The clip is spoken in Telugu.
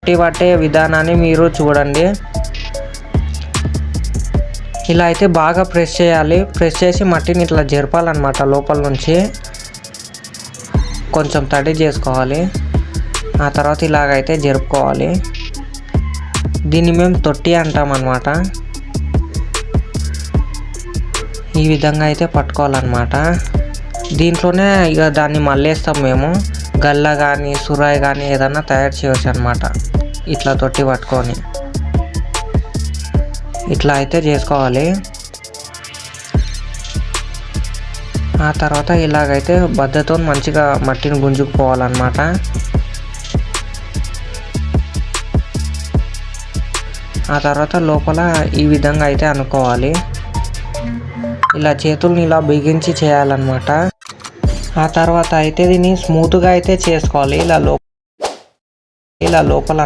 తొట్టి పట్టే విధానాన్ని మీరు చూడండి. ఇలా అయితే బాగా ప్రెస్ చేయాలి. ప్రెస్ చేసి మట్టిని ఇట్లా జరపాలన్నమాట. లోపల నుంచి కొంచెం తడి చేసుకోవాలి. ఆ తర్వాత ఇలాగైతే జరుపుకోవాలి. దీన్ని మేము తొట్టి అంటాం అన్నమాట. ఈ విధంగా అయితే పట్టుకోవాలన్నమాట. దీంట్లోనే ఇక దాన్ని మళ్ళేస్తాం మేము. గల్ల కానీ సురాయి కానీ ఏదన్నా తయారు చేయవచ్చు అన్నమాట. ఇట్లా తొట్టి పట్టుకొని ఇట్లా అయితే చేసుకోవాలి. ఆ తర్వాత ఇలాగైతే బద్దతో మంచిగా మట్టిని గుంజుకుపోవాలన్నమాట. ఆ తర్వాత లోపల ఈ విధంగా అయితే అనుకోవాలి. ఇలా చేతుల్ని ఇలా బిగించి చేయాలన్నమాట. ఆ తర్వాత అయితే దీన్ని స్మూత్గా అయితే చేసుకోవాలి. ఇలా లోపల